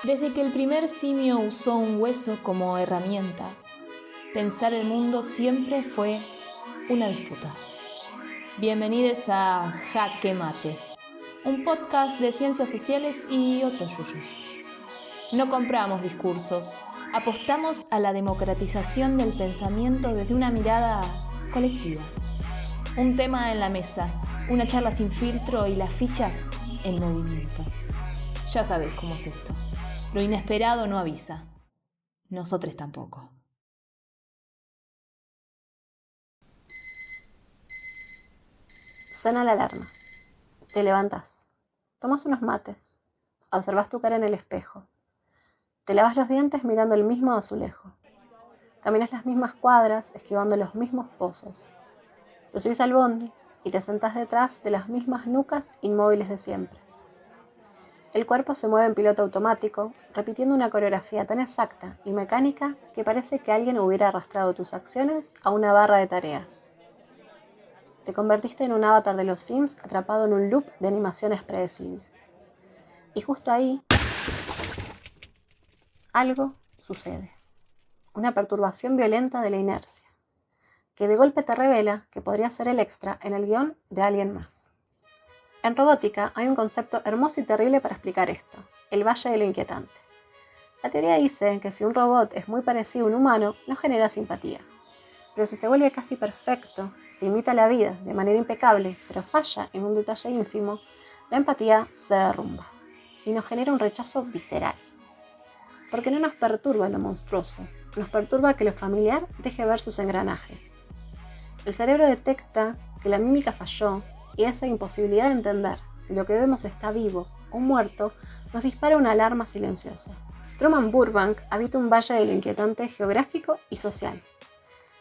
Desde que el primer simio usó un hueso como herramienta, pensar el mundo siempre fue una disputa. Bienvenidos a Jaque Mate, un podcast de ciencias sociales y otros yuyos. No compramos discursos, apostamos a la democratización del pensamiento desde una mirada colectiva. Un tema en la mesa, una charla sin filtro y las fichas en movimiento. Ya sabés cómo es esto. Lo inesperado no avisa. Nosotros tampoco. Suena la alarma. Te levantás. Tomas unos mates. Observas tu cara en el espejo. Te lavas los dientes mirando el mismo azulejo. Caminas las mismas cuadras, esquivando los mismos pozos. Te subís al bondi y te sentás detrás de las mismas nucas inmóviles de siempre. El cuerpo se mueve en piloto automático, repitiendo una coreografía tan exacta y mecánica que parece que alguien hubiera arrastrado tus acciones a una barra de tareas. Te convertiste en un avatar de los Sims atrapado en un loop de animaciones predecibles. Y justo ahí, algo sucede. Una perturbación violenta de la inercia, que de golpe te revela que podría ser el extra en el guión de alguien más. En robótica hay un concepto hermoso y terrible para explicar esto: el valle de lo inquietante. La teoría dice que si un robot es muy parecido a un humano, no genera simpatía. Pero si se vuelve casi perfecto, si imita la vida de manera impecable, pero falla en un detalle ínfimo, la empatía se derrumba y nos genera un rechazo visceral. Porque no nos perturba lo monstruoso, nos perturba que lo familiar deje ver sus engranajes. El cerebro detecta que la mímica falló y esa imposibilidad de entender si lo que vemos está vivo o muerto nos dispara una alarma silenciosa. Truman Burbank habita un valle de lo inquietante geográfico y social.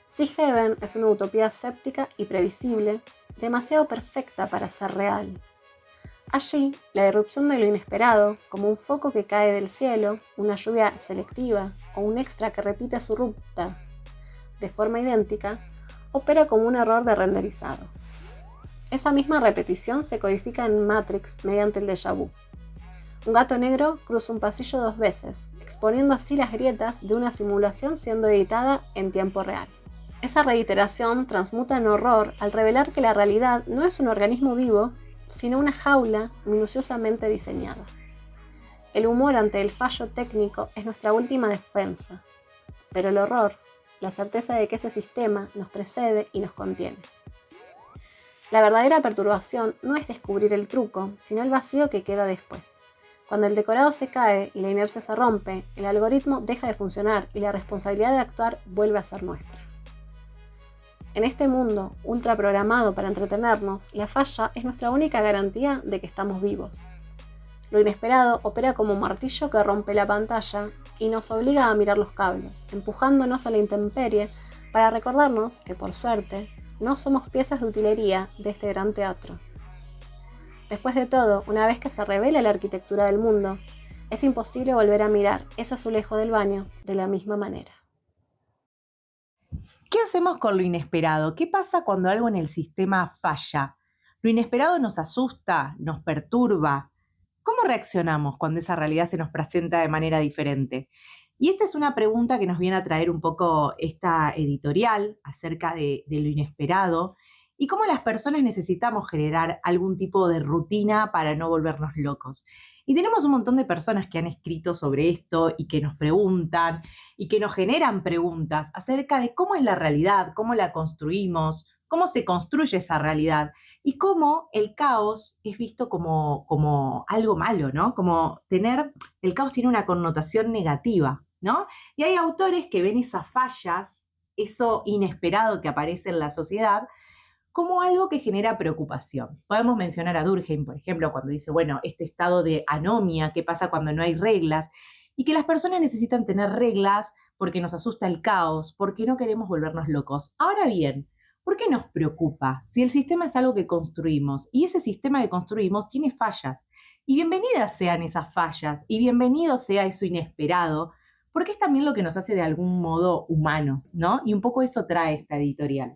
Sea Heaven es una utopía escéptica y previsible, demasiado perfecta para ser real. Allí, la irrupción de lo inesperado, como un foco que cae del cielo, una lluvia selectiva o un extra que repite su ruta de forma idéntica, opera como un error de renderizado. Esa misma repetición se codifica en Matrix mediante el déjà vu. Un gato negro cruza un pasillo 2 veces, exponiendo así las grietas de una simulación siendo editada en tiempo real. Esa reiteración transmuta en horror al revelar que la realidad no es un organismo vivo, sino una jaula minuciosamente diseñada. El humor ante el fallo técnico es nuestra última defensa, pero el horror, la certeza de que ese sistema nos precede y nos contiene. La verdadera perturbación no es descubrir el truco, sino el vacío que queda después. Cuando el decorado se cae y la inercia se rompe, el algoritmo deja de funcionar y la responsabilidad de actuar vuelve a ser nuestra. En este mundo ultra programado para entretenernos, la falla es nuestra única garantía de que estamos vivos. Lo inesperado opera como un martillo que rompe la pantalla y nos obliga a mirar los cables, empujándonos a la intemperie para recordarnos que, por suerte, no somos piezas de utilería de este gran teatro. Después de todo, una vez que se revela la arquitectura del mundo, es imposible volver a mirar ese azulejo del baño de la misma manera. ¿Qué hacemos con lo inesperado? ¿Qué pasa cuando algo en el sistema falla? Lo inesperado nos asusta, nos perturba. ¿Cómo reaccionamos cuando esa realidad se nos presenta de manera diferente? Y esta es una pregunta que nos viene a traer un poco esta editorial acerca de lo inesperado y cómo las personas necesitamos generar algún tipo de rutina para no volvernos locos. Y tenemos un montón de personas que han escrito sobre esto y que nos preguntan y que nos generan preguntas acerca de cómo es la realidad, cómo la construimos, cómo se construye esa realidad y cómo el caos es visto como algo malo, ¿no? Como el caos tiene una connotación negativa, ¿no? Y hay autores que ven esas fallas, eso inesperado que aparece en la sociedad, como algo que genera preocupación. Podemos mencionar a Durkheim, por ejemplo, cuando dice, bueno, este estado de anomia, ¿qué pasa cuando no hay reglas? Y que las personas necesitan tener reglas porque nos asusta el caos, porque no queremos volvernos locos. Ahora bien, ¿por qué nos preocupa si el sistema es algo que construimos y ese sistema que construimos tiene fallas? Y bienvenidas sean esas fallas y bienvenido sea eso inesperado, porque es también lo que nos hace de algún modo humanos, ¿no? Y un poco eso trae esta editorial.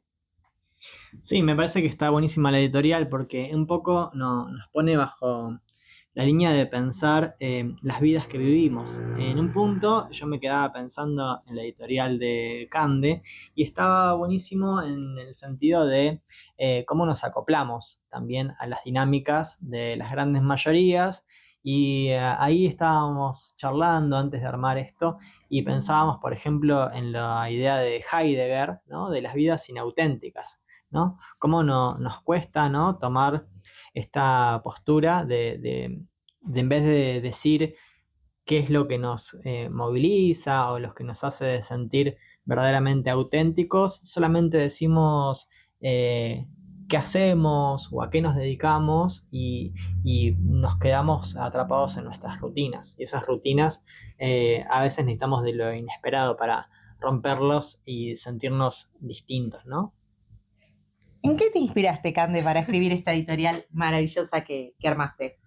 Sí, me parece que está buenísima la editorial porque un poco nos pone bajo la línea de pensar las vidas que vivimos. En un punto yo me quedaba pensando en la editorial de Cande y estaba buenísimo en el sentido de cómo nos acoplamos también a las dinámicas de las grandes mayorías. Y ahí estábamos charlando antes de armar esto y pensábamos, por ejemplo, en la idea de Heidegger, ¿no? De las vidas inauténticas, ¿no? Cómo nos cuesta, ¿no? Tomar esta postura de en vez de decir qué es lo que nos moviliza o lo que nos hace sentir verdaderamente auténticos, solamente decimos qué hacemos o a qué nos dedicamos y nos quedamos atrapados en nuestras rutinas. Y esas rutinas a veces necesitamos de lo inesperado para romperlos y sentirnos distintos, ¿no? ¿En qué te inspiraste, Cande, para escribir esta editorial maravillosa que armaste?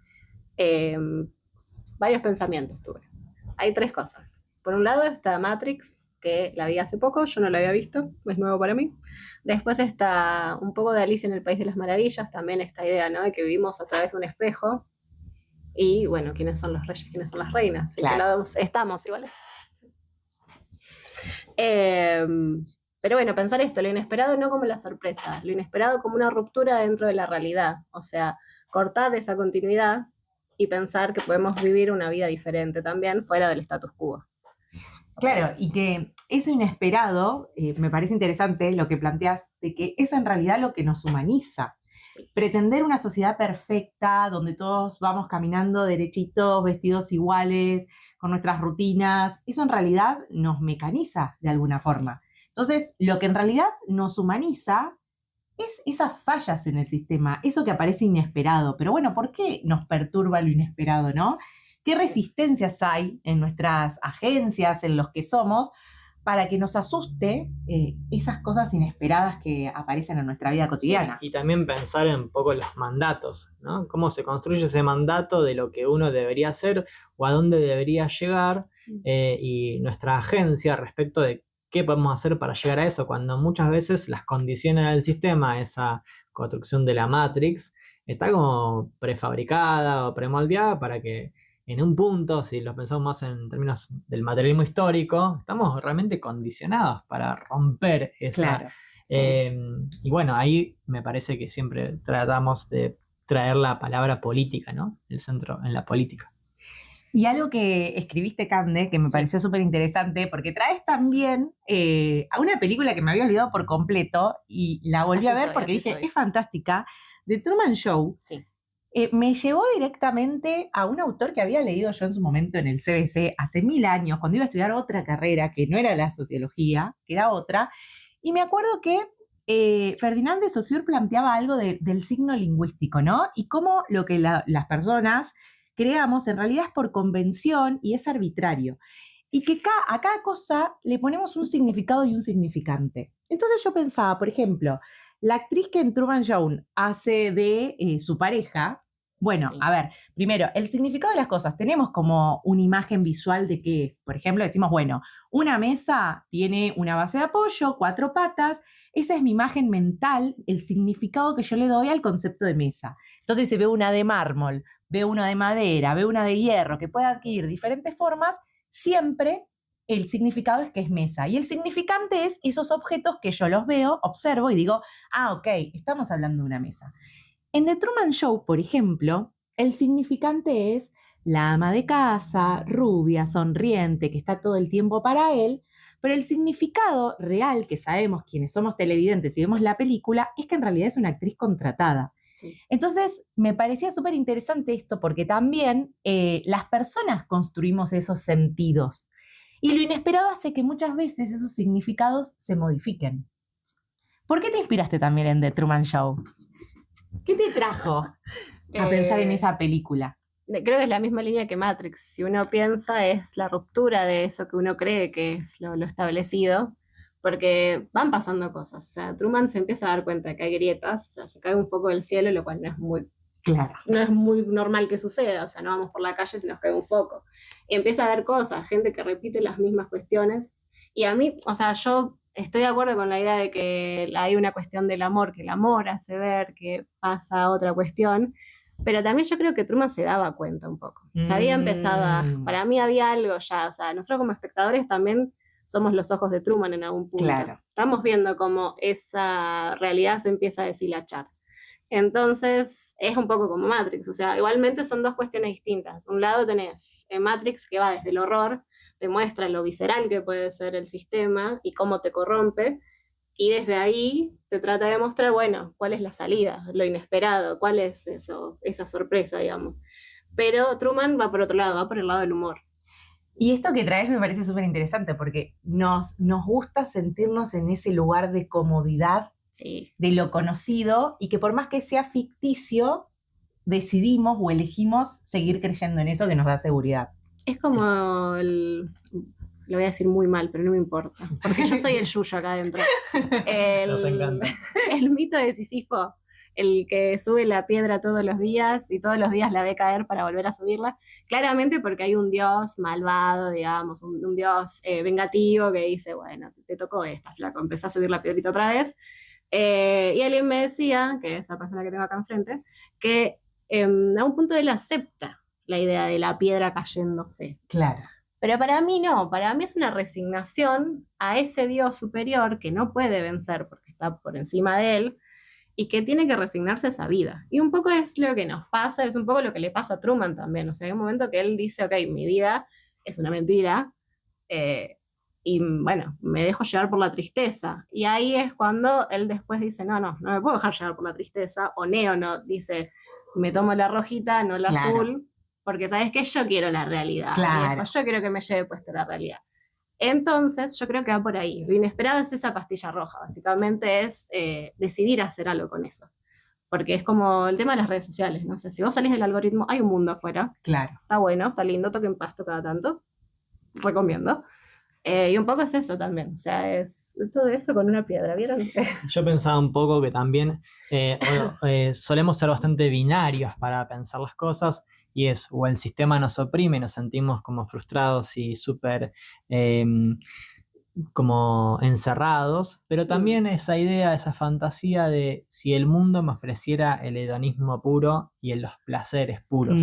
Varios pensamientos tuve. Hay 3 cosas. Por un lado está Matrix, que la vi hace poco, yo no la había visto, es nuevo para mí. Después está un poco de Alicia en el País de las Maravillas, también esta idea, ¿no? De que vivimos a través de un espejo. Y bueno, ¿quiénes son los reyes? ¿Quiénes son las reinas? ¿En qué lado estamos? Igual. Pero bueno, pensar esto, lo inesperado no como la sorpresa, lo inesperado como una ruptura dentro de la realidad. O sea, cortar esa continuidad y pensar que podemos vivir una vida diferente también fuera del status quo. Claro, y que eso inesperado, me parece interesante lo que planteas, de que es en realidad lo que nos humaniza. Sí. Pretender una sociedad perfecta, donde todos vamos caminando derechitos, vestidos iguales, con nuestras rutinas, eso en realidad nos mecaniza de alguna forma. Entonces, lo que en realidad nos humaniza es esas fallas en el sistema, eso que aparece inesperado. Pero bueno, ¿por qué nos perturba lo inesperado, no? ¿Qué resistencias hay en nuestras agencias, en los que somos, para que nos asuste esas cosas inesperadas que aparecen en nuestra vida cotidiana? Sí, y también pensar en un poco los mandatos, ¿no? Cómo se construye ese mandato de lo que uno debería hacer o a dónde debería llegar y nuestra agencia respecto de qué podemos hacer para llegar a eso, cuando muchas veces las condiciones del sistema, esa construcción de la Matrix, está como prefabricada o premoldeada para que en un punto, si lo pensamos más en términos del materialismo histórico, estamos realmente condicionados para romper esa... Claro. Sí. Y bueno, ahí me parece que siempre tratamos de traer la palabra política, ¿no? El centro en la política. Y algo que escribiste, Cande, que me pareció súper interesante, porque traes también a una película que me había olvidado por completo y la volví a ver porque dije, es fantástica, The Truman Show. Sí. Me llevó directamente a un autor que había leído yo en su momento en el CBC hace 1000 años, cuando iba a estudiar otra carrera, que no era la sociología, que era otra, y me acuerdo que Ferdinand de Saussure planteaba algo del signo lingüístico, ¿no? Y cómo lo que las personas creamos en realidad es por convención y es arbitrario. Y que a cada cosa le ponemos un significado y un significante. Entonces yo pensaba, por ejemplo, la actriz que en Truman Show hace de su pareja, bueno, Sí. a ver, primero, el significado de las cosas. Tenemos como una imagen visual de qué es. Por ejemplo, decimos, bueno, una mesa tiene una base de apoyo, 4 patas. Esa es mi imagen mental, el significado que yo le doy al concepto de mesa. Entonces, si veo una de mármol, veo una de madera, veo una de hierro, que puede adquirir diferentes formas, siempre el significado es que es mesa. Y el significante es esos objetos que yo los veo, observo y digo, ok, estamos hablando de una mesa. En The Truman Show, por ejemplo, el significante es la ama de casa, rubia, sonriente, que está todo el tiempo para él, pero el significado real que sabemos quienes somos televidentes y vemos la película es que en realidad es una actriz contratada. Sí. Entonces, me parecía súper interesante esto porque también las personas construimos esos sentidos y lo inesperado hace que muchas veces esos significados se modifiquen. ¿Por qué te inspiraste también en The Truman Show? ¿Qué te trajo a pensar en esa película? Creo que es la misma línea que Matrix. Si uno piensa, es la ruptura de eso que uno cree que es lo establecido, porque van pasando cosas. O sea, Truman se empieza a dar cuenta de que hay grietas, o sea, se cae un foco del cielo, lo cual no es muy normal que suceda. O sea, no vamos por la calle si nos cae un foco. Y empieza a ver cosas, gente que repite las mismas cuestiones. Y a mí, o sea, yo estoy de acuerdo con la idea de que hay una cuestión del amor, que el amor hace ver que pasa otra cuestión, Pero también yo creo que Truman se daba cuenta un poco. Se había empezado para mí había algo ya, o sea, nosotros como espectadores también somos los ojos de Truman en algún punto. Claro. Estamos viendo cómo esa realidad se empieza a deshilachar. Entonces es un poco como Matrix, o sea, igualmente son dos cuestiones distintas. Un lado tenés Matrix, que va desde el horror, te muestra lo visceral que puede ser el sistema y cómo te corrompe, y desde ahí te trata de mostrar, bueno, cuál es la salida, lo inesperado, cuál es eso, esa sorpresa, digamos. Pero Truman va por otro lado, va por el lado del humor. Y esto que traes me parece súper interesante porque nos gusta sentirnos en ese lugar de comodidad, Sí. de lo conocido, y que por más que sea ficticio, decidimos o elegimos seguir creyendo en eso que nos da seguridad. Es como lo voy a decir muy mal, pero no me importa, porque yo soy el yuyo acá adentro. Nos encanta. El mito de Sísifo, el que sube la piedra todos los días y todos los días la ve caer para volver a subirla, claramente porque hay un dios malvado, digamos, un dios vengativo que dice, bueno, te tocó esta, flaco, empezá a subir la piedrita otra vez. Y alguien me decía, que es esa persona que tengo acá enfrente, que a un punto él acepta la idea de la piedra cayéndose. Claro. Pero para mí no, para mí es una resignación a ese Dios superior que no puede vencer porque está por encima de él y que tiene que resignarse a esa vida. Y un poco es lo que nos pasa, es un poco lo que le pasa a Truman también. O sea, hay un momento que él dice, ok, mi vida es una mentira, y bueno, me dejo llevar por la tristeza. Y ahí es cuando él después dice, no me puedo dejar llevar por la tristeza. O Neo no dice, me tomo la rojita, no la azul, porque sabes que yo quiero la realidad. Claro. Viejo, yo quiero que me lleve puesta la realidad. Entonces, yo creo que va por ahí. Lo inesperado es esa pastilla roja, básicamente es decidir hacer algo con eso. Porque es como el tema de las redes sociales, no sé, si vos salís del algoritmo, hay un mundo afuera. Claro. Está bueno, está lindo, toquen pasto cada tanto. Recomiendo. Y un poco es eso también, o sea, es todo eso con una piedra, ¿vieron? Yo pensaba un poco que también solemos ser bastante binarios para pensar las cosas, y es o el sistema nos oprime y nos sentimos como frustrados y súper como encerrados, pero también esa idea, esa fantasía de si el mundo me ofreciera el hedonismo puro y los placeres puros.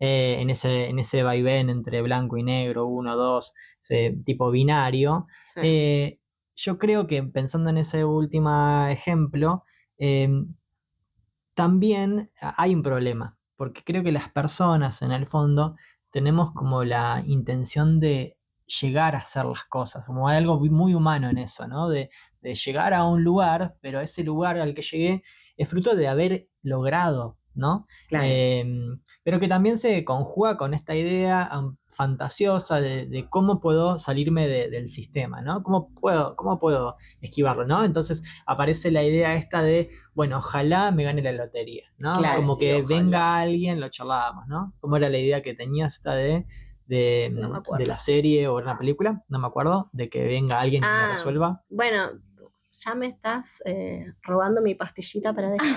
En ese vaivén entre blanco y negro, 1, 2, ese tipo binario. Sí. Yo creo que pensando en ese último ejemplo, también hay un problema, porque creo que las personas en el fondo tenemos como la intención de llegar a hacer las cosas, como hay algo muy humano en eso, ¿no? De llegar a un lugar, pero ese lugar al que llegué es fruto de haber logrado, ¿no? Claro. Pero que también se conjuga con esta idea fantasiosa de cómo puedo salirme del sistema, ¿no? ¿Cómo puedo esquivarlo, ¿no? Entonces aparece la idea esta de, bueno, ojalá me gane la lotería, ¿no? Claro, como sí, que ojalá. venga alguien, lo charlábamos, ¿no? ¿Cómo era la idea que tenías esta No me acuerdo. de la serie o una película? No me acuerdo, de que venga alguien y me resuelva. Bueno, ya me estás robando mi pastillita para después.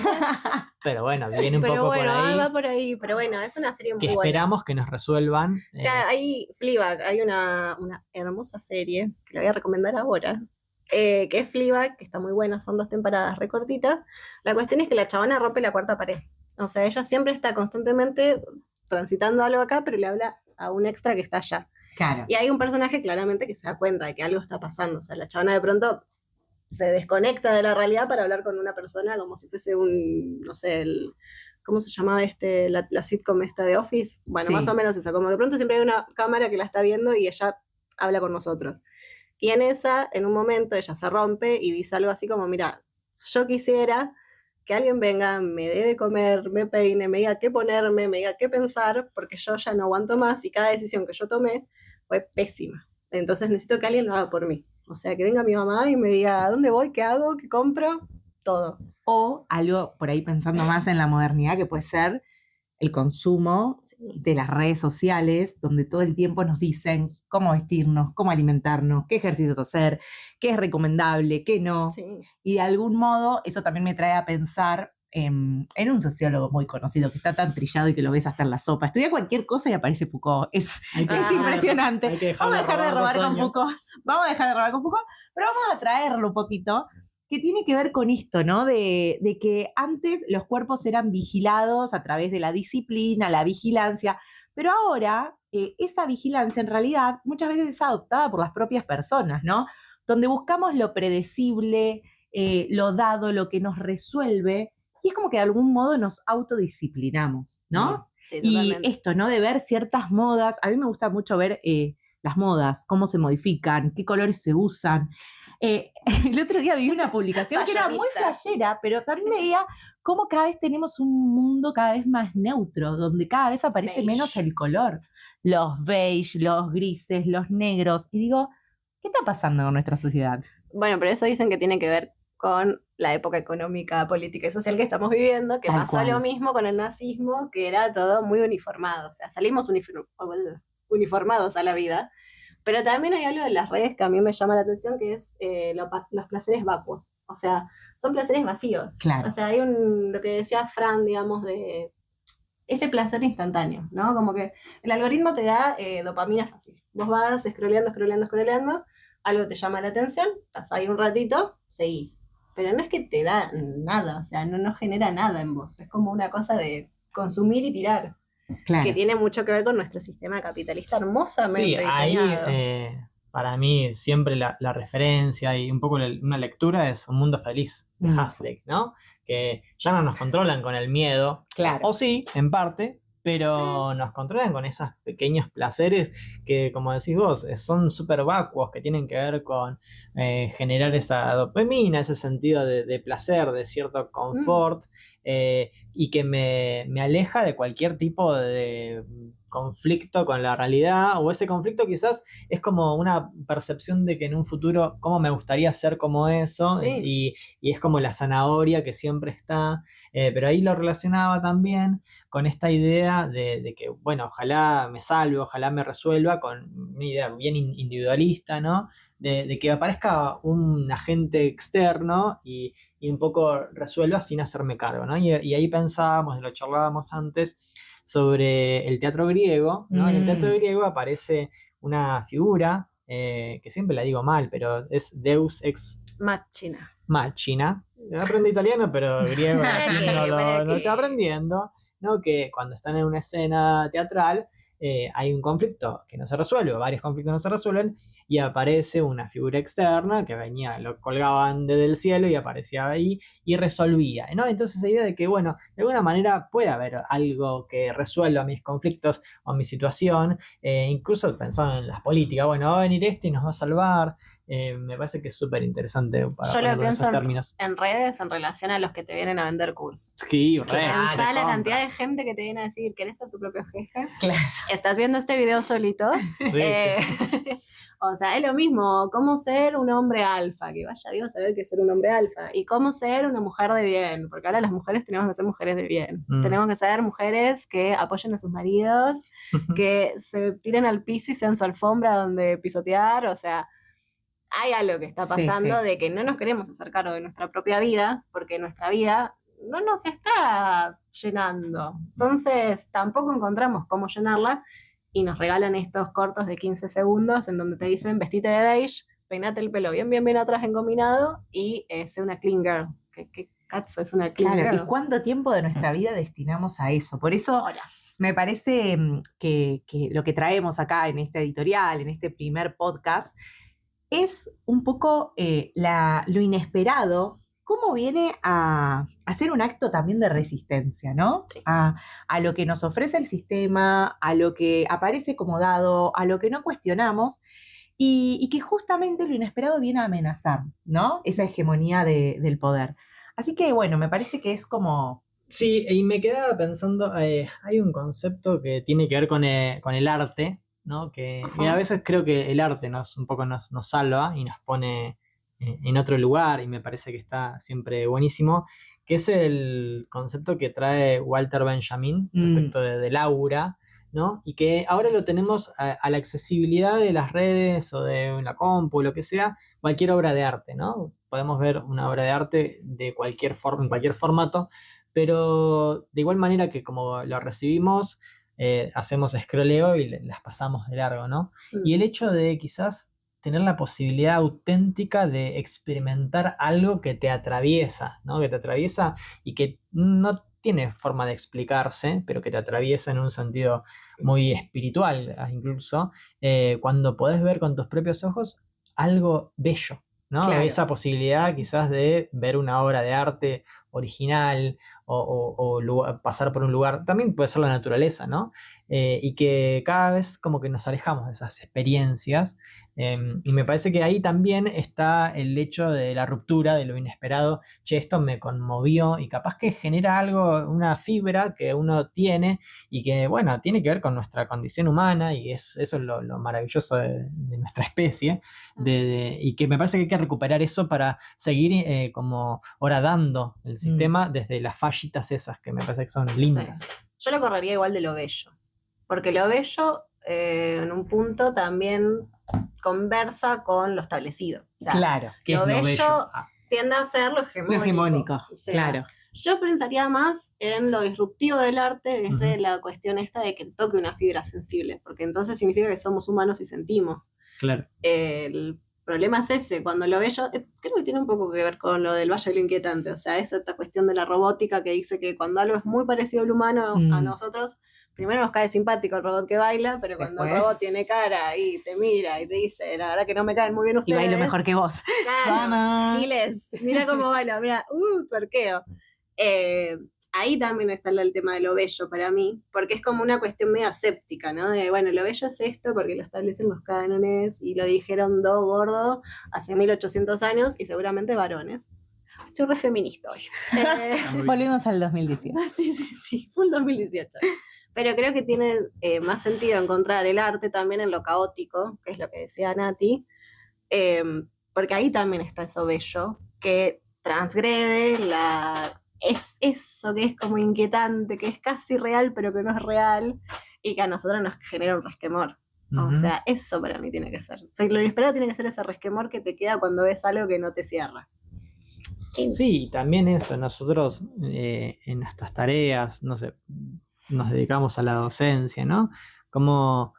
Pero bueno, viene un Pero poco bueno, por ahí. va por ahí. Pero bueno, es una serie muy Que buena. esperamos que nos resuelvan. Hay Fleabag, hay una hermosa serie que la voy a recomendar ahora, que es Fleabag, que está muy buena, son 2 temporadas recortitas. La cuestión es que la chabona rompe la cuarta pared. O sea, ella siempre está constantemente transitando algo acá, pero le habla a un extra que está allá. Claro. Y hay un personaje claramente que se da cuenta de que algo está pasando. O sea, la chabona de pronto se desconecta de la realidad para hablar con una persona como si fuese un, no sé, ¿cómo se llamaba la sitcom esta de Office? Bueno, Sí. más o menos eso, como que de pronto siempre hay una cámara que la está viendo y ella habla con nosotros. Y en un momento, ella se rompe y dice algo así como, mira, yo quisiera que alguien venga, me dé de comer, me peine, me diga qué ponerme, me diga qué pensar, porque yo ya no aguanto más y cada decisión que yo tomé fue pésima. Entonces necesito que alguien lo haga por mí. O sea, que venga mi mamá y me diga ¿a dónde voy? ¿Qué hago? ¿Qué compro? Todo. O algo por ahí pensando más en la modernidad, que puede ser el consumo de las redes sociales, donde todo el tiempo nos dicen cómo vestirnos, cómo alimentarnos, qué ejercicios hacer, qué es recomendable, qué no. Sí. Y de algún modo eso también me trae a pensar en un sociólogo muy conocido que está tan trillado y que lo ves hasta en la sopa. Estudia cualquier cosa y aparece Foucault. Es impresionante. Hay que Vamos a dejar de robar con Foucault. Foucault. Vamos a dejar de robar con Foucault, pero vamos a traerlo un poquito. que tiene que ver con esto, ¿no? De que antes los cuerpos eran vigilados a través de la disciplina, la vigilancia, pero ahora esa vigilancia en realidad muchas veces es adoptada por las propias personas, ¿no? Donde buscamos lo predecible, lo dado, lo que nos resuelve, y es como que de algún modo nos autodisciplinamos, ¿no? Sí, Y totalmente. esto, ¿no? De ver ciertas modas, a mí me gusta mucho ver las modas, cómo se modifican, qué colores se usan. El otro día vi una publicación que era muy Fashionista. flashera, pero también veía cómo cada vez tenemos un mundo cada vez más neutro, donde cada vez aparece Beige. menos el color. Los beige, los grises, los negros. Y digo, ¿qué está pasando con nuestra sociedad? Bueno, pero eso dicen que tiene que ver con la época económica, política y social que estamos viviendo, que Tal pasó cual. lo mismo con el nazismo, que era todo muy uniformado, o sea, salimos uniformados a la vida, pero también hay algo de las redes que a mí me llama la atención, que es los placeres vacuos, o sea, son placeres vacíos, Claro. o sea, hay lo que decía Fran, digamos, de ese placer instantáneo, ¿no? Como que el algoritmo te da dopamina fácil. Vos vas scrolleando, algo te llama la atención, estás ahí un ratito, seguís. Pero no es que te da nada, o sea, no genera nada en vos. Es como una cosa de consumir y tirar, Claro. que tiene mucho que ver con nuestro sistema capitalista Sí, hermosamente ahí diseñado. para mí siempre la referencia y un poco una lectura es Un Mundo Feliz de Haslick, ¿no? Que ya no nos controlan con el miedo, Claro. o sí, en parte, pero nos controlan con esos pequeños placeres que, como decís vos, son súper vacuos, que tienen que ver con generar esa dopamina, ese sentido de placer, de cierto confort, y que me aleja de cualquier tipo de conflicto con la realidad, o ese conflicto quizás es como una percepción de que en un futuro, cómo me gustaría ser como eso, Sí. y es como la zanahoria que siempre está, pero ahí lo relacionaba también con esta idea de que, bueno, ojalá me salve, ojalá me resuelva, con una idea bien individualista, ¿no? De que aparezca un agente externo y un poco resuelva sin hacerme cargo, ¿no? Y ahí pensábamos, lo charlábamos antes, sobre el teatro griego, ¿no? En el teatro griego aparece una figura, que siempre la digo mal, pero es Deus ex Machina. machina. Aprendí italiano, pero griego, latín no lo estoy aprendiendo, ¿no? Que cuando están en una escena teatral hay un conflicto que no se resuelve, varios conflictos no se resuelven, y aparece una figura externa que venía, lo colgaban desde el cielo y aparecía ahí y resolvía, ¿no? Entonces esa idea de que, bueno, de alguna manera puede haber algo que resuelva mis conflictos o mi situación, incluso pensando en las políticas, bueno, va a venir este y nos va a salvar. Me parece que es súper interesante para Yo lo ponerlo en pienso esos términos. en redes en relación a los que te vienen a vender cursos. Sí, Que re. pensá la recontra. cantidad de gente que te viene a decir, ¿querés ser tu propio jefe? Claro. ¿Estás viendo este video solito? Sí, O sea, es lo mismo, cómo ser un hombre alfa, que vaya Dios a saber qué es ser un hombre alfa, y cómo ser una mujer de bien, porque ahora las mujeres tenemos que ser mujeres de bien, tenemos que ser mujeres que apoyen a sus maridos, que se tiren al piso y sean su alfombra donde pisotear, o sea, hay algo que está pasando de que no nos queremos hacer cargo de nuestra propia vida, porque nuestra vida no nos está llenando. Entonces, tampoco encontramos cómo llenarla y nos regalan estos cortos de 15 segundos en donde te dicen vestite de beige, peinate el pelo bien atrás engominado y sé una clean girl. ¿Qué cazzo es una clean Claro, girl? ¿y cuánto tiempo de nuestra vida destinamos a eso? Por eso Horas. me parece que lo que traemos acá en este editorial, en este primer podcast, es un poco lo inesperado, cómo viene a ser un acto también de resistencia, ¿no? Sí. A lo que nos ofrece el sistema, a lo que aparece como dado, a lo que no cuestionamos, y que justamente lo inesperado viene a amenazar, ¿no? Esa hegemonía del poder. Así que, bueno, me parece que es como... Sí, y me quedaba pensando, hay un concepto que tiene que ver con el arte, ¿no? Que a veces creo que el arte un poco nos salva y nos pone en otro lugar, y me parece que está siempre buenísimo, que es el concepto que trae Walter Benjamin respecto del aura, ¿no? Y que ahora lo tenemos a la accesibilidad de las redes o de la compu, lo que sea, cualquier obra de arte, ¿no? Podemos ver una obra de arte de cualquier forma, en cualquier formato, pero de igual manera que como lo recibimos, hacemos scrolleo y las pasamos de largo, ¿no? Y el hecho de quizás tener la posibilidad auténtica de experimentar algo que te atraviesa, ¿no? Que te atraviesa y que no tiene forma de explicarse, pero que te atraviesa en un sentido muy espiritual, incluso, cuando podés ver con tus propios ojos algo bello, ¿no? Claro. Esa posibilidad quizás de ver una obra de arte original o pasar por un lugar, también puede ser la naturaleza, ¿no? Y que cada vez como que nos alejamos de esas experiencias. Y me parece que ahí también está el hecho de la ruptura, de lo inesperado. Che, esto me conmovió y capaz que genera algo, una fibra que uno tiene y que, bueno, tiene que ver con nuestra condición humana y eso es lo maravilloso de nuestra especie. Y que me parece que hay que recuperar eso para seguir como horadando el sistema desde las fallitas esas que me parece que son lindas. Sí. Yo lo correría igual de lo bello, porque lo bello en un punto también conversa con lo establecido. O sea, Claro. ¿Qué lo es lo bello bello? tiende a ser lo hegemónico. Lo hegemónico, O sea, claro. yo pensaría más en lo disruptivo del arte desde Ujú. la cuestión esta de que toque una fibra sensible, porque entonces significa que somos humanos y sentimos. Claro. El problema es ese, cuando lo bello, creo que tiene un poco que ver con lo del Valle de lo Inquietante, o sea, es esta cuestión de la robótica que dice que cuando algo es muy parecido al humano, a nosotros, primero nos cae simpático el robot que baila, pero cuando el Después. robot tiene cara y te mira y te dice, la verdad que no me caen muy bien Y ustedes. bailo mejor que vos. Claro, Sana. Giles, mira cómo baila, mira, tuerqueo. Ahí también está el tema de lo bello para mí, porque es como una cuestión medio aséptica, ¿no? De, bueno, lo bello es esto porque lo establecen los cánones y lo dijeron dos gordos hace 1800 años y seguramente varones. Estoy re feminista hoy. Volvimos al 2018. Sí, full 2018. Pero creo que tiene más sentido encontrar el arte también en lo caótico, que es lo que decía Nati, porque ahí también está eso bello, que transgrede es eso que es como inquietante, que es casi real, pero que no es real, y que a nosotros nos genera un resquemor. O sea, eso para mí tiene que ser. O sea, lo inesperado tiene que ser ese resquemor que te queda cuando ves algo que no te cierra. Sí, también eso, nosotros en nuestras tareas, no sé, nos dedicamos a la docencia, ¿no? Como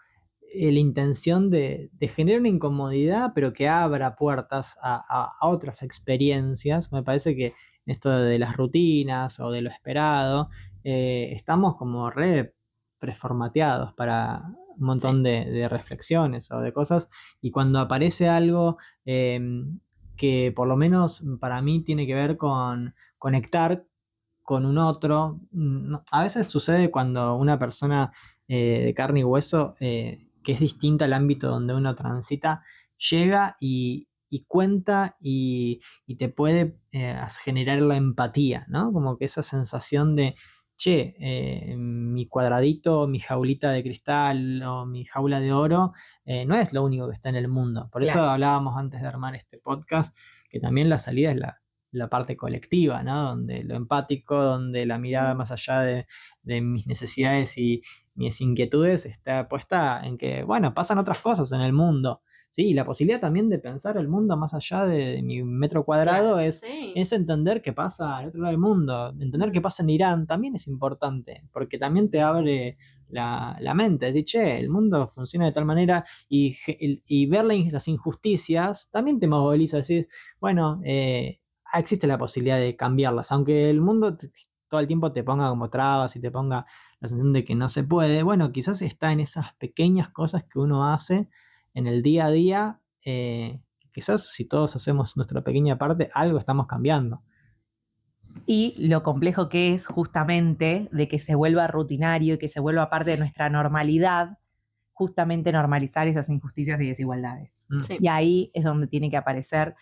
la intención de generar una incomodidad, pero que abra puertas a otras experiencias. Me parece que esto de las rutinas o de lo esperado, estamos como re preformateados para un montón de reflexiones o de cosas, y cuando aparece algo que por lo menos para mí tiene que ver con conectar con un otro. A veces sucede cuando una persona de carne y hueso, que es distinta al ámbito donde uno transita, llega y cuenta y te puede generar la empatía, ¿no? Como que esa sensación de, che, mi cuadradito, mi jaulita de cristal o mi jaula de oro no es lo único que está en el mundo. Por eso Claro. hablábamos antes de armar este podcast, que también la salida es la parte colectiva, ¿no? Donde lo empático, donde la mirada más allá de mis necesidades y mis inquietudes está puesta en que, bueno, pasan otras cosas en el mundo, ¿sí? Y la posibilidad también de pensar el mundo más allá de mi metro cuadrado Claro, es entender qué pasa al otro lado del mundo. Entender qué pasa en Irán también es importante, porque también te abre la mente, decir, che, el mundo funciona de tal manera, y ver las injusticias también te moviliza, decir, bueno, existe la posibilidad de cambiarlas, aunque el mundo todo el tiempo te ponga como trabas y te ponga la sensación de que no se puede. Bueno, quizás está en esas pequeñas cosas que uno hace en el día a día. Quizás si todos hacemos nuestra pequeña parte, algo estamos cambiando. Y lo complejo que es justamente de que se vuelva rutinario y que se vuelva parte de nuestra normalidad, justamente normalizar esas injusticias y desigualdades. Sí. Y ahí es donde tiene que aparecer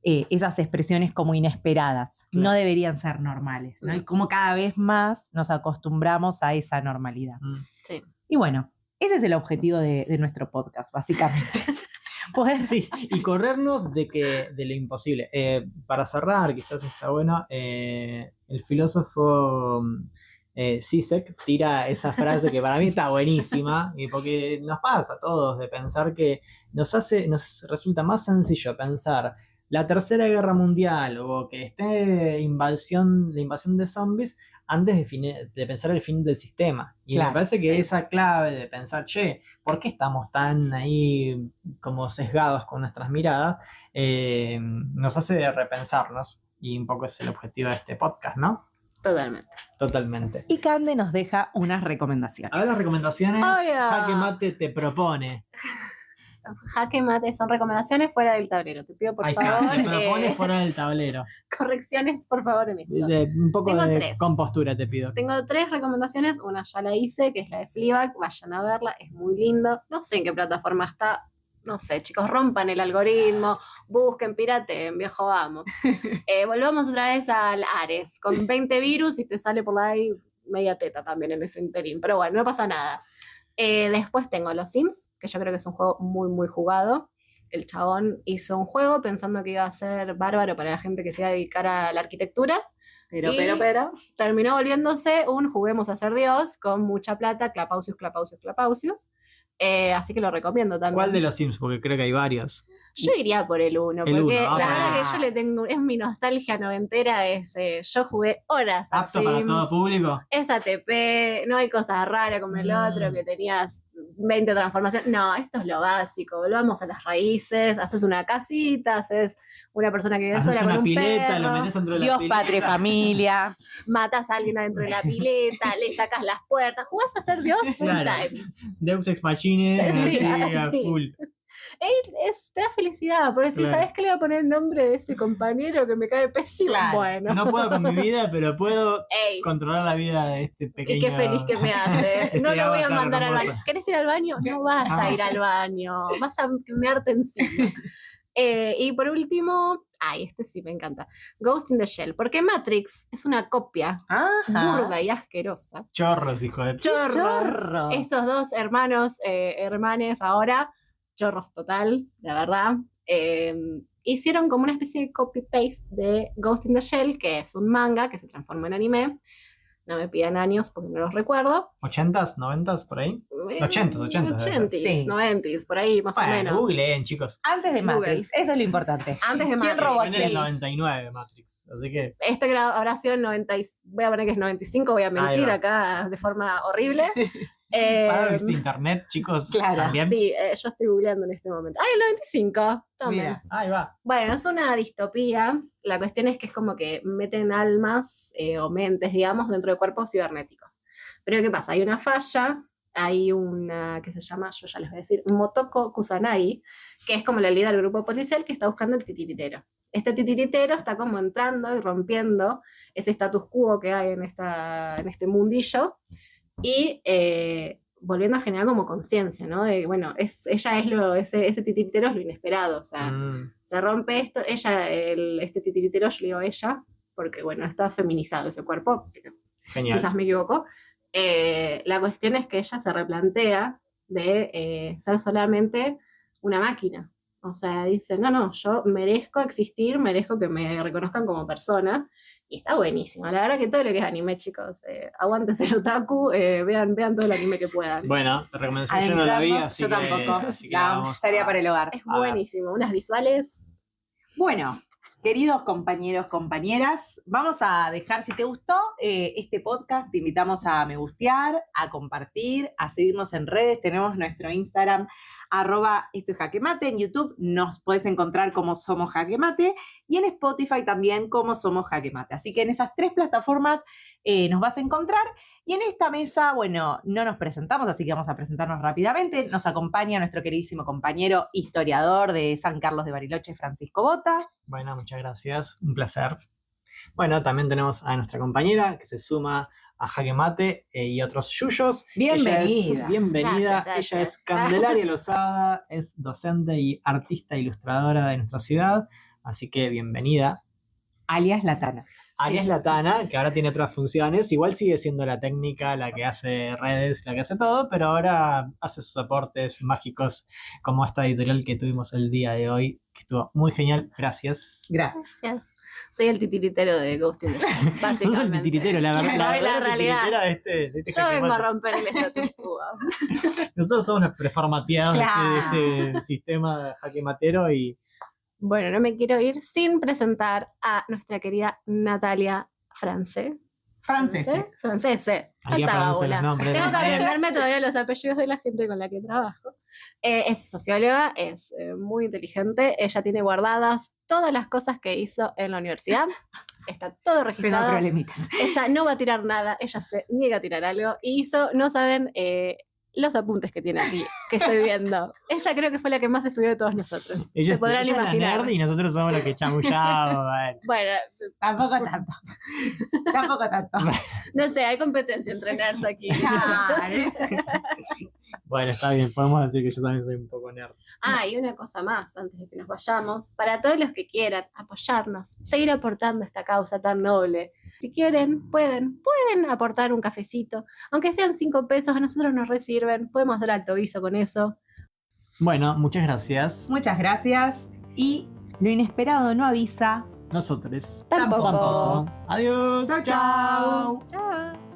esas expresiones como inesperadas. Claro. No deberían ser normales, ¿no? Y como cada vez más nos acostumbramos a esa normalidad. Sí. Y bueno, ese es el objetivo de nuestro podcast, básicamente. Sí, y corrernos de lo imposible. Para cerrar, quizás está bueno, el filósofo Zizek tira esa frase que para mí está buenísima, y porque nos pasa a todos de pensar que nos resulta más sencillo pensar la Tercera Guerra Mundial o que esté la invasión de zombies antes de pensar el fin del sistema. Y Claro, me parece que sí. esa clave de pensar, che, ¿por qué estamos tan ahí como sesgados con nuestras miradas? Nos hace repensarnos. Y un poco es el objetivo de este podcast, ¿no? Totalmente. Totalmente. Y Cande nos deja unas recomendaciones. A ver las recomendaciones. Obvio. Jaque Mate te propone. Jaque mate son recomendaciones fuera del tablero. Te pido por Ahí está, favor te propone fuera del tablero. correcciones, por favor, en esto. Un poco Tengo de 3. compostura te pido. Tengo 3 recomendaciones. Una ya la hice, que es la de Fleabag. Vayan a verla, es muy lindo. No sé en qué plataforma está. No sé, chicos, rompan el algoritmo, busquen, pirateen, viejo, vamos. Volvamos otra vez al Ares, con 20 virus y te sale por ahí media teta también en ese interín. Pero bueno, no pasa nada. Después tengo Los Sims, que yo creo que es un juego muy, muy jugado. El chabón hizo un juego pensando que iba a ser bárbaro para la gente que se iba a dedicar a la arquitectura. Pero. Terminó volviéndose un juguemos a ser Dios con mucha plata, clapausius. Así que lo recomiendo también. ¿Cuál de los Sims? Porque creo que hay varios. Yo iría por el 1, El porque uno, la ah, verdad que yo le tengo, es mi nostalgia noventera, yo jugué horas a ¿Apto para Sims. todo público? Es ATP, no hay cosas raras como el otro, que tenías 20 transformaciones. No, esto es lo básico, volvamos a las raíces, haces una casita, haces una persona que vive Haces sola con una un pileta, perro, lo metes dentro de la Dios, pileta. patria, familia. matas a alguien adentro de la pileta, le sacas las puertas, jugás a ser Dios full Claro. time. Deus Ex Machina, Sí, así, a sí. full. Te da felicidad, porque si Claro. sabes que le voy a poner el nombre de este compañero que me cae pésimo, Claro. bueno. No puedo con mi vida, pero puedo Ey, controlar la vida de este pequeño... y qué feliz que me hace. Este No lo voy a avatar mandar al hermoso. baño. ¿Querés ir al baño? No vas Ah. a ir al baño. Vas a mearte encima. Y por último, este sí me encanta. Ghost in the Shell. Porque Matrix es una copia burda y asquerosa. Chorros, hijo de... Chorros. chorro. Estos dos hermanos, hermanes ahora, chorros total, la verdad. Hicieron como una especie de copy-paste de Ghost in the Shell, que es un manga que se transforma en anime. No me pidan años porque no los recuerdo. ¿80s? ¿90s? ¿Por ahí? 80s, 80s. Sí. 90s, por ahí más o Bueno, menos. googleen, chicos. Antes de Google. Matrix, eso es lo importante. Antes de ¿Quién Matrix. robó En el así? 99 Matrix, así que... Este habrá sido el 90, voy a poner que es 95, voy a mentir va. acá de forma horrible. Para este internet, chicos, Claro. también. Sí, yo estoy googleando en este momento. El 95, tomen. Mira. Ahí va. Bueno, es una distopía. La cuestión es que es como que meten almas o mentes, digamos, dentro de cuerpos cibernéticos. Pero ¿qué pasa? Hay una falla, hay una que se llama, yo ya les voy a decir, Motoko Kusanagi, que es como la líder del grupo policial que está buscando el titiritero. Este titiritero está como entrando y rompiendo ese status quo que hay en este mundillo y volviendo a generar como conciencia, ¿no? De, bueno, ese titiritero es lo inesperado, o sea, se rompe esto, este titiritero, yo le digo ella, porque bueno, está feminizado ese cuerpo, así que Genial. quizás me equivoco. La cuestión es que ella se replantea de ser solamente una máquina. O sea, dice, no, yo merezco existir, merezco que me reconozcan como persona. Y está buenísimo. La verdad que todo lo que es anime, chicos, aguántense el otaku, vean todo el anime que puedan. Bueno, te recomendación, yo no la vi, Adentrarnos, así yo que... tampoco. Así que La vamos tarea para el hogar. Es a ver. buenísimo. Unas visuales. Bueno, queridos compañeros, compañeras, vamos a dejar, si te gustó este podcast, te invitamos a me gustear, a compartir, a seguirnos en redes. Tenemos nuestro Instagram, @esto es jaquemate. En YouTube nos puedes encontrar como Somos Jaquemate y en Spotify también como Somos Jaquemate. Así que en esas 3 plataformas nos vas a encontrar. Y en esta mesa, bueno, no nos presentamos, así que vamos a presentarnos rápidamente. Nos acompaña nuestro queridísimo compañero historiador de San Carlos de Bariloche, Francisco Bota. Bueno, muchas gracias, un placer. Bueno, también tenemos a nuestra compañera que se suma a Jaque Mate y otros yuyos. Bienvenida. Bienvenida. Gracias. Ella es Candelaria Lozada, es docente y artista ilustradora de nuestra ciudad, así que bienvenida. Alias Latana. Alias Latana, que ahora tiene otras funciones, igual sigue siendo la técnica, la que hace redes, la que hace todo, pero ahora hace sus aportes mágicos como esta editorial que tuvimos el día de hoy, que estuvo muy genial. Gracias. Gracias. Gracias. Soy el titiritero de Ghost in the Shell, básicamente. No soy el titiritero, la verdad. Soy la verdadera realidad. titiritera de este Yo Jaque vengo a Mate. romper el status quo. Nosotros somos los preformateados Claro. de este sistema de jaque matero y Bueno, no me quiero ir sin presentar a nuestra querida Natalia France. Francés. Franceses. Hay que Faltaba aprenderse los una. nombres. Tengo que también. aprenderme todavía los apellidos de la gente con la que trabajo. Es socióloga, es muy inteligente. Ella tiene guardadas todas las cosas que hizo en la universidad. Está todo Tengo registrado. problemitas. Ella no va a tirar nada, ella se niega a tirar algo. Y hizo, no saben, los apuntes que tiene aquí, que estoy viendo. Ella creo que fue la que más estudió de todos nosotros. Ella Se podrán ella es la imaginar. nerd y nosotros somos los que chamullamos. Bueno. Bueno, Tampoco tanto. Tampoco tanto. no sé, hay competencia entre nerds aquí. Claro. Bueno, está bien, podemos decir que yo también soy un poco nerd. Ah, y una cosa más, antes de que nos vayamos, para todos los que quieran apoyarnos, seguir aportando a esta causa tan noble, si quieren, pueden aportar un cafecito, aunque sean 5 pesos, a nosotros nos resirven, podemos hacer alto viso con eso. Bueno, muchas gracias. Muchas gracias. Y lo inesperado no avisa. Nosotros Tampoco. tampoco. Adiós. Chau, chau. Chao.